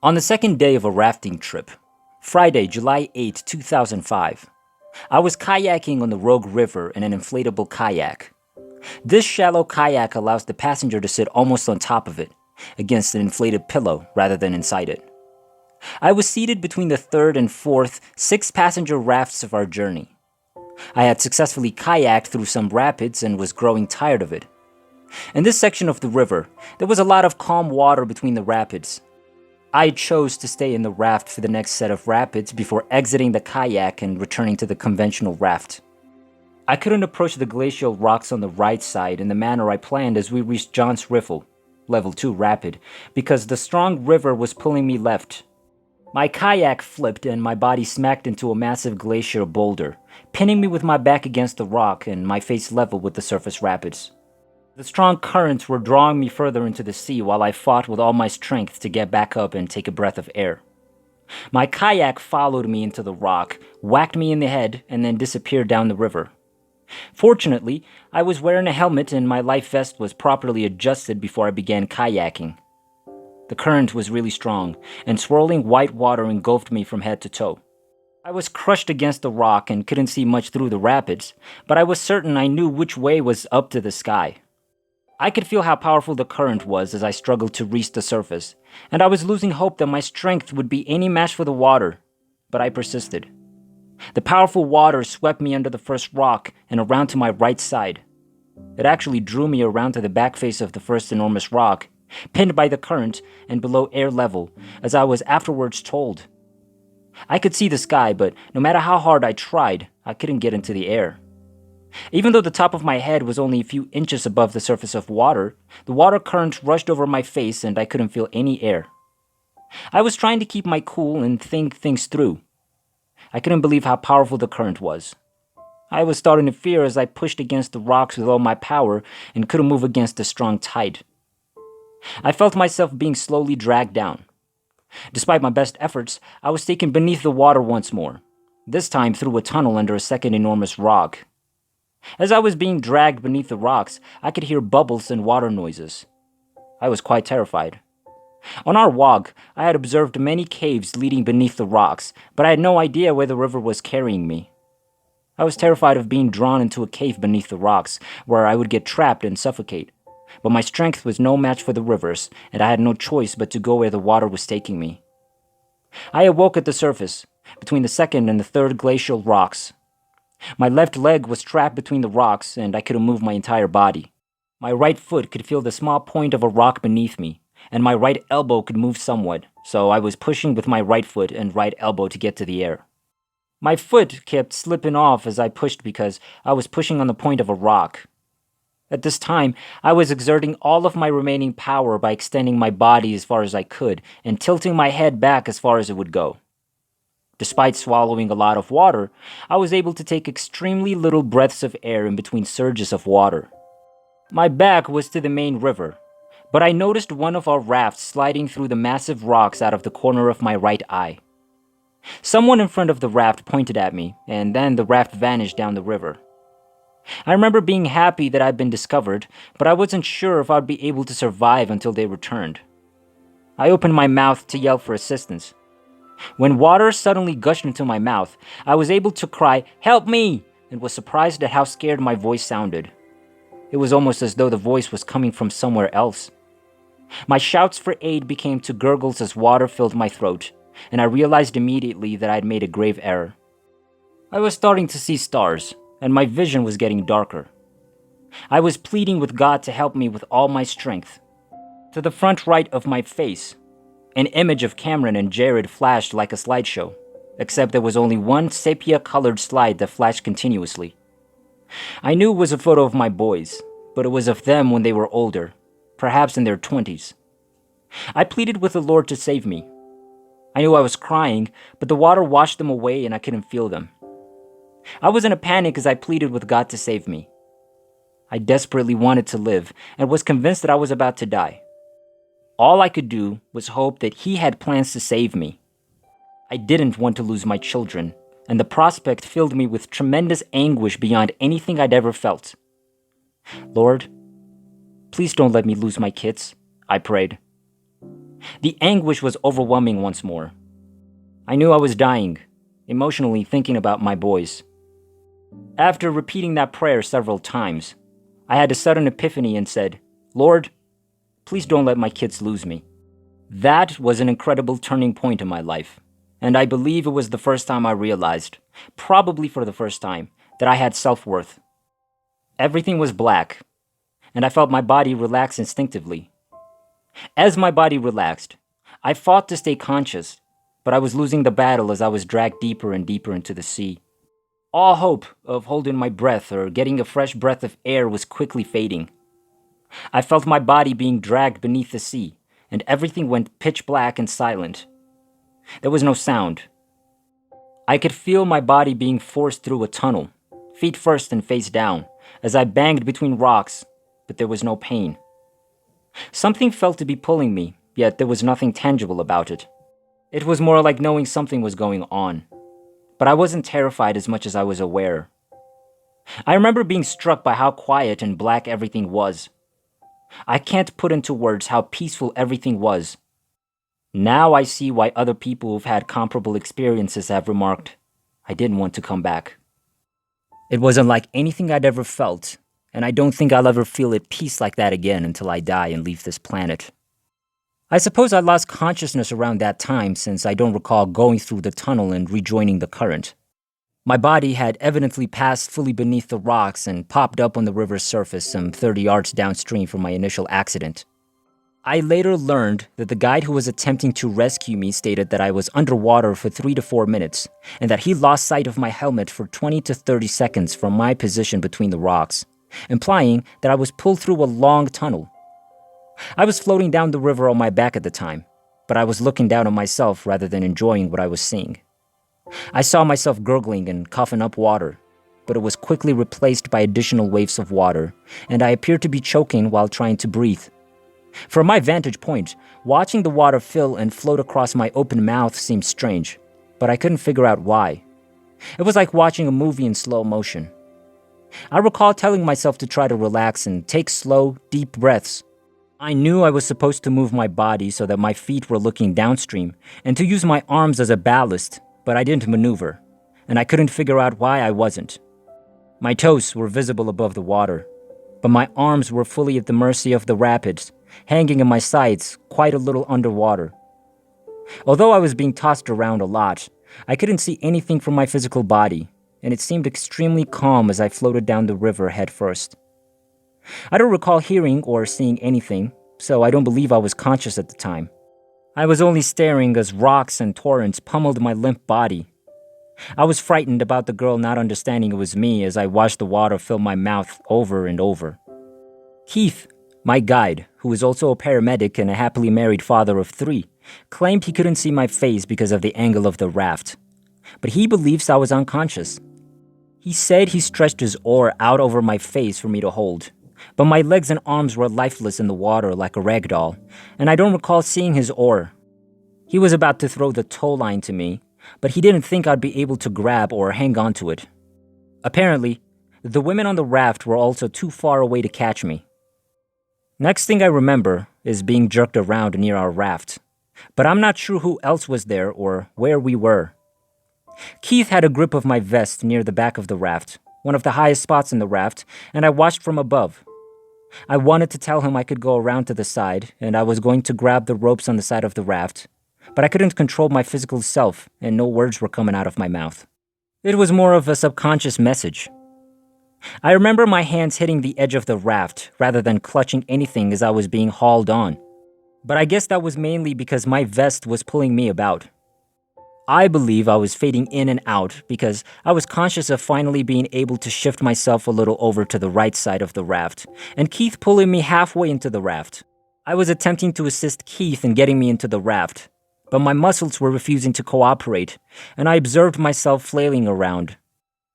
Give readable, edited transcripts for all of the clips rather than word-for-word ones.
On the second day of a rafting trip, Friday, July 8, 2005, I was kayaking on the Rogue River in an inflatable kayak. This shallow kayak allows the passenger to sit almost on top of it, against an inflated pillow rather than inside it. I was seated between the third and fourth six-passenger rafts of our journey. I had successfully kayaked through some rapids and was growing tired of it. In this section of the river, there was a lot of calm water between the rapids. I chose to stay in the raft for the next set of rapids before exiting the kayak and returning to the conventional raft. I couldn't approach the glacial rocks on the right side in the manner I planned as we reached John's Riffle, level 2 rapid, because the strong river was pulling me left. My kayak flipped and my body smacked into a massive glacier boulder, pinning me with my back against the rock and my face level with the surface rapids. The strong currents were drawing me further into the sea while I fought with all my strength to get back up and take a breath of air. My kayak followed me into the rock, whacked me in the head, and then disappeared down the river. Fortunately, I was wearing a helmet and my life vest was properly adjusted before I began kayaking. The current was really strong, and swirling white water engulfed me from head to toe. I was crushed against the rock and couldn't see much through the rapids, but I was certain I knew which way was up to the sky. I could feel how powerful the current was as I struggled to reach the surface, and I was losing hope that my strength would be any match for the water, but I persisted. The powerful water swept me under the first rock and around to my right side. It actually drew me around to the back face of the first enormous rock, pinned by the current and below air level, as I was afterwards told. I could see the sky, but no matter how hard I tried, I couldn't get into the air. Even though the top of my head was only a few inches above the surface of water, the water current rushed over my face and I couldn't feel any air. I was trying to keep my cool and think things through. I couldn't believe how powerful the current was. I was starting to fear as I pushed against the rocks with all my power and couldn't move against the strong tide. I felt myself being slowly dragged down. Despite my best efforts, I was taken beneath the water once more, this time through a tunnel under a second enormous rock. As I was being dragged beneath the rocks, I could hear bubbles and water noises. I was quite terrified. On our walk, I had observed many caves leading beneath the rocks, but I had no idea where the river was carrying me. I was terrified of being drawn into a cave beneath the rocks, where I would get trapped and suffocate. But my strength was no match for the river's, and I had no choice but to go where the water was taking me. I awoke at the surface, between the second and the third glacial rocks. My left leg was trapped between the rocks, and I couldn't move my entire body. My right foot could feel the small point of a rock beneath me, and my right elbow could move somewhat, so I was pushing with my right foot and right elbow to get to the air. My foot kept slipping off as I pushed because I was pushing on the point of a rock. At this time, I was exerting all of my remaining power by extending my body as far as I could and tilting my head back as far as it would go. Despite swallowing a lot of water, I was able to take extremely little breaths of air in between surges of water. My back was to the main river, but I noticed one of our rafts sliding through the massive rocks out of the corner of my right eye. Someone in front of the raft pointed at me, and then the raft vanished down the river. I remember being happy that I'd been discovered, but I wasn't sure if I'd be able to survive until they returned. I opened my mouth to yell for assistance. When water suddenly gushed into my mouth, I was able to cry, "Help me!" and was surprised at how scared my voice sounded. It was almost as though the voice was coming from somewhere else. My shouts for aid became to gurgles as water filled my throat, and I realized immediately that I had made a grave error. I was starting to see stars, and my vision was getting darker. I was pleading with God to help me with all my strength. To the front right of my face, an image of Cameron and Jared flashed like a slideshow, except there was only one sepia-colored slide that flashed continuously. I knew it was a photo of my boys, but it was of them when they were older, perhaps in their 20s. I pleaded with the Lord to save me. I knew I was crying, but the water washed them away and I couldn't feel them. I was in a panic as I pleaded with God to save me. I desperately wanted to live and was convinced that I was about to die. All I could do was hope that He had plans to save me. I didn't want to lose my children, and the prospect filled me with tremendous anguish beyond anything I'd ever felt. Lord, please don't let me lose my kids, I prayed. The anguish was overwhelming once more. I knew I was dying, emotionally thinking about my boys. After repeating that prayer several times, I had a sudden epiphany and said, "Lord, please don't let my kids lose me." That was an incredible turning point in my life, and I believe it was the first time I realized, probably for the first time, that I had self-worth. Everything was black, and I felt my body relax instinctively. As my body relaxed, I fought to stay conscious, but I was losing the battle as I was dragged deeper and deeper into the sea. All hope of holding my breath or getting a fresh breath of air was quickly fading. I felt my body being dragged beneath the sea, and everything went pitch black and silent. There was no sound. I could feel my body being forced through a tunnel, feet first and face down, as I banged between rocks, but there was no pain. Something felt to be pulling me, yet there was nothing tangible about it. It was more like knowing something was going on, but I wasn't terrified as much as I was aware. I remember being struck by how quiet and black everything was. I can't put into words how peaceful everything was. Now I see why other people who've had comparable experiences have remarked, "I didn't want to come back." It wasn't like anything I'd ever felt, and I don't think I'll ever feel at peace like that again until I die and leave this planet. I suppose I lost consciousness around that time since I don't recall going through the tunnel and rejoining the current. My body had evidently passed fully beneath the rocks and popped up on the river's surface some 30 yards downstream from my initial accident. I later learned that the guide who was attempting to rescue me stated that I was underwater for 3 to 4 minutes, and that he lost sight of my helmet for 20 to 30 seconds from my position between the rocks, implying that I was pulled through a long tunnel. I was floating down the river on my back at the time, but I was looking down on myself rather than enjoying what I was seeing. I saw myself gurgling and coughing up water, but it was quickly replaced by additional waves of water, and I appeared to be choking while trying to breathe. From my vantage point, watching the water fill and float across my open mouth seemed strange, but I couldn't figure out why. It was like watching a movie in slow motion. I recall telling myself to try to relax and take slow, deep breaths. I knew I was supposed to move my body so that my feet were looking downstream, and to use my arms as a ballast, but I didn't maneuver, and I couldn't figure out why I wasn't. My toes were visible above the water, but my arms were fully at the mercy of the rapids, hanging in my sides quite a little underwater. Although I was being tossed around a lot, I couldn't see anything from my physical body, and it seemed extremely calm as I floated down the river head first. I don't recall hearing or seeing anything, so I don't believe I was conscious at the time. I was only staring as rocks and torrents pummeled my limp body. I was frightened about the girl not understanding it was me as I watched the water fill my mouth over and over. Keith, my guide, who is also a paramedic and a happily married father of 3, claimed he couldn't see my face because of the angle of the raft, but he believes I was unconscious. He said he stretched his oar out over my face for me to hold, but my legs and arms were lifeless in the water like a rag doll, and I don't recall seeing his oar. He was about to throw the tow line to me, but he didn't think I'd be able to grab or hang on to it. Apparently, the women on the raft were also too far away to catch me. Next thing I remember is being jerked around near our raft, but I'm not sure who else was there or where we were. Keith had a grip of my vest near the back of the raft, one of the highest spots in the raft, and I watched from above. I wanted to tell him I could go around to the side, and I was going to grab the ropes on the side of the raft, but I couldn't control my physical self, and no words were coming out of my mouth. It was more of a subconscious message. I remember my hands hitting the edge of the raft rather than clutching anything as I was being hauled on, but I guess that was mainly because my vest was pulling me about. I believe I was fading in and out because I was conscious of finally being able to shift myself a little over to the right side of the raft, and Keith pulling me halfway into the raft. I was attempting to assist Keith in getting me into the raft, but my muscles were refusing to cooperate, and I observed myself flailing around.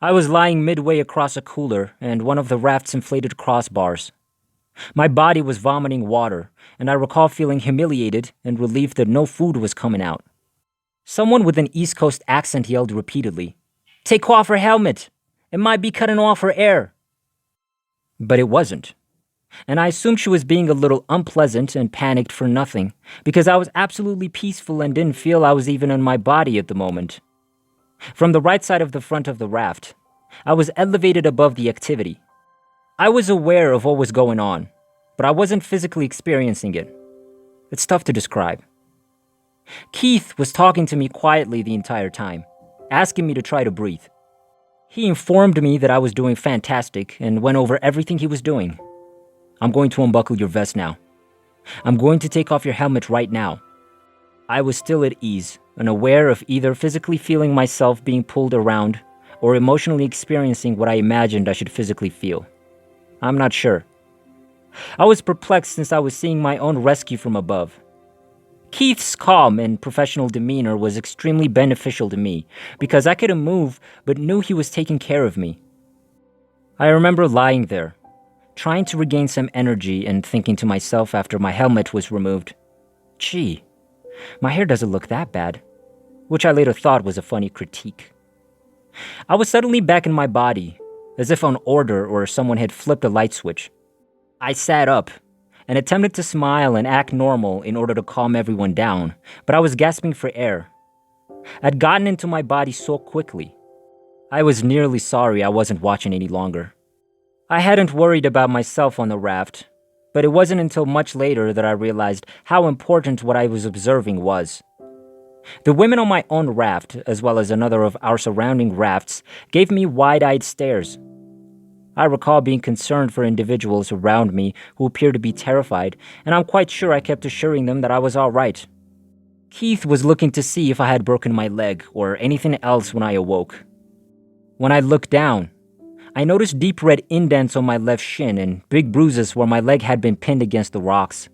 I was lying midway across a cooler and one of the raft's inflated crossbars. My body was vomiting water, and I recall feeling humiliated and relieved that no food was coming out. Someone with an East Coast accent yelled repeatedly, "Take off her helmet! It might be cutting off her air!" But it wasn't. and I assumed she was being a little unpleasant and panicked for nothing, because I was absolutely peaceful and didn't feel I was even in my body at the moment. From the right side of the front of the raft, I was elevated above the activity. I was aware of what was going on, but I wasn't physically experiencing it. It's tough to describe. Keith was talking to me quietly the entire time, asking me to try to breathe. He informed me that I was doing fantastic and went over everything he was doing. I'm going to unbuckle your vest now. I'm going to take off your helmet right now. I was still at ease, unaware of either physically feeling myself being pulled around or emotionally experiencing what I imagined I should physically feel. I'm not sure. I was perplexed since I was seeing my own rescue from above. Keith's calm and professional demeanor was extremely beneficial to me because I couldn't move but knew he was taking care of me. I remember lying there, trying to regain some energy and thinking to myself after my helmet was removed, "Gee, my hair doesn't look that bad," which I later thought was a funny critique. I was suddenly back in my body, as if on order or someone had flipped a light switch. I sat up and attempted to smile and act normal in order to calm everyone down, but I was gasping for air. I'd gotten into my body so quickly. I was nearly sorry I wasn't watching any longer. I hadn't worried about myself on the raft, but it wasn't until much later that I realized how important what I was observing was. The women on my own raft, as well as another of our surrounding rafts, gave me wide-eyed stares. I recall being concerned for individuals around me who appeared to be terrified, and I'm quite sure I kept assuring them that I was all right. Keith was looking to see if I had broken my leg or anything else when I awoke. When I looked down, I noticed deep red indents on my left shin and big bruises where my leg had been pinned against the rocks.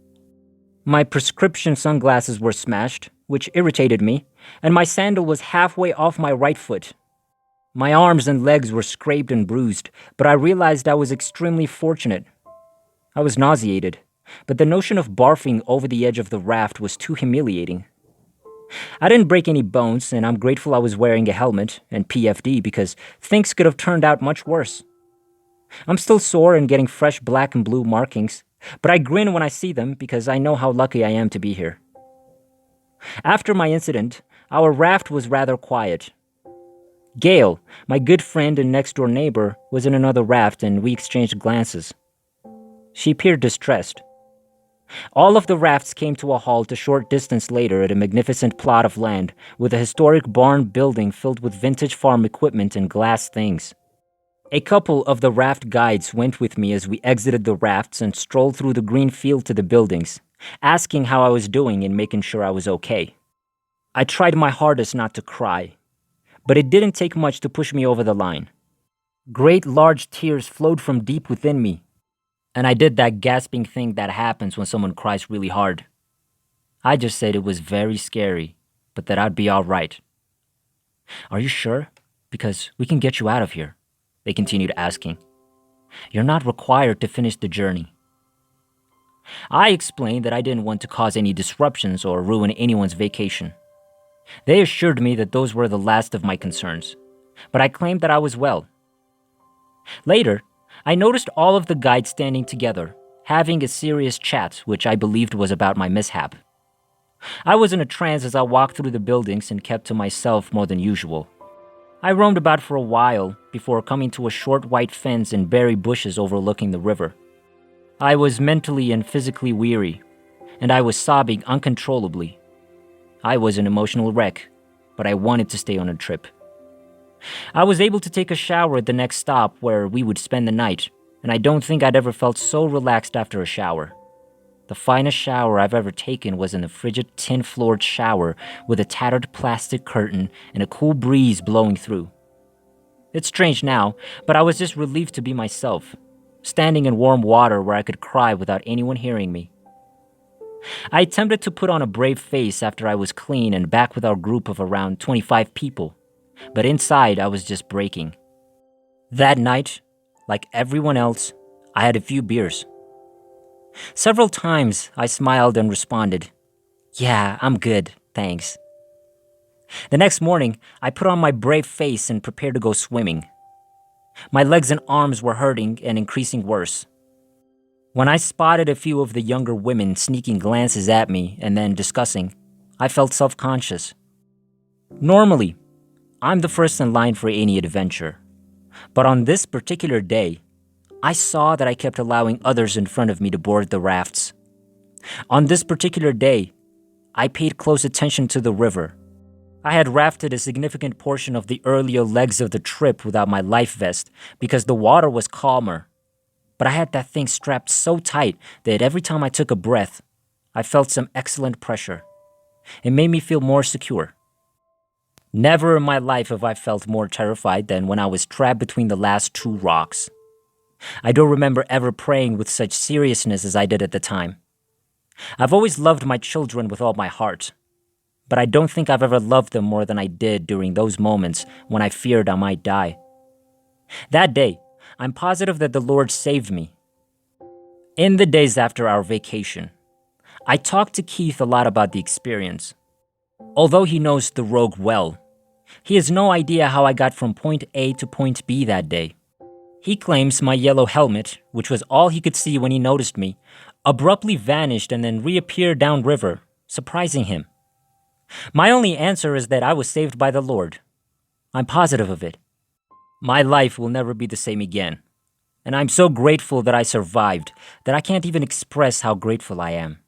My prescription sunglasses were smashed, which irritated me, and my sandal was halfway off my right foot. My arms and legs were scraped and bruised, but I realized I was extremely fortunate. I was nauseated, but the notion of barfing over the edge of the raft was too humiliating. I didn't break any bones, and I'm grateful I was wearing a helmet and PFD because things could have turned out much worse. I'm still sore and getting fresh black and blue markings, but I grin when I see them because I know how lucky I am to be here. After my incident, our raft was rather quiet. Gail, my good friend and next-door neighbor, was in another raft and we exchanged glances. She appeared distressed. All of the rafts came to a halt a short distance later at a magnificent plot of land with a historic barn building filled with vintage farm equipment and glass things. A couple of the raft guides went with me as we exited the rafts and strolled through the green field to the buildings, asking how I was doing and making sure I was okay. I tried my hardest not to cry, but it didn't take much to push me over the line. Great large tears flowed from deep within me, and I did that gasping thing that happens when someone cries really hard. I just said it was very scary, but that I'd be all right. "Are you sure? Because we can get you out of here," they continued asking. "You're not required to finish the journey." I explained that I didn't want to cause any disruptions or ruin anyone's vacation. They assured me that those were the last of my concerns, but I claimed that I was well. Later, I noticed all of the guides standing together, having a serious chat, which I believed was about my mishap. I was in a trance as I walked through the buildings and kept to myself more than usual. I roamed about for a while before coming to a short white fence and berry bushes overlooking the river. I was mentally and physically weary, and I was sobbing uncontrollably. I was an emotional wreck, but I wanted to stay on a trip. I was able to take a shower at the next stop where we would spend the night, and I don't think I'd ever felt so relaxed after a shower. The finest shower I've ever taken was in the frigid tin-floored shower with a tattered plastic curtain and a cool breeze blowing through. It's strange now, but I was just relieved to be myself, standing in warm water where I could cry without anyone hearing me. I attempted to put on a brave face after I was clean and back with our group of around 25 people, but inside I was just breaking. That night, like everyone else, I had a few beers. Several times I smiled and responded, "Yeah, I'm good, thanks." The next morning, I put on my brave face and prepared to go swimming. My legs and arms were hurting and increasing worse. When I spotted a few of the younger women sneaking glances at me and then discussing, I felt self-conscious. Normally, I'm the first in line for any adventure. But on this particular day, I saw that I kept allowing others in front of me to board the rafts. On this particular day, I paid close attention to the river. I had rafted a significant portion of the earlier legs of the trip without my life vest because the water was calmer. But I had that thing strapped so tight that every time I took a breath, I felt some excellent pressure. It made me feel more secure. Never in my life have I felt more terrified than when I was trapped between the last two rocks. I don't remember ever praying with such seriousness as I did at the time. I've always loved my children with all my heart, but I don't think I've ever loved them more than I did during those moments when I feared I might die. That day, I'm positive that the Lord saved me. In the days after our vacation, I talked to Keith a lot about the experience. Although he knows the rogue well, he has no idea how I got from point A to point B that day. He claims my yellow helmet, which was all he could see when he noticed me, abruptly vanished and then reappeared downriver, surprising him. My only answer is that I was saved by the Lord. I'm positive of it. My life will never be the same again, and I'm so grateful that I survived that I can't even express how grateful I am.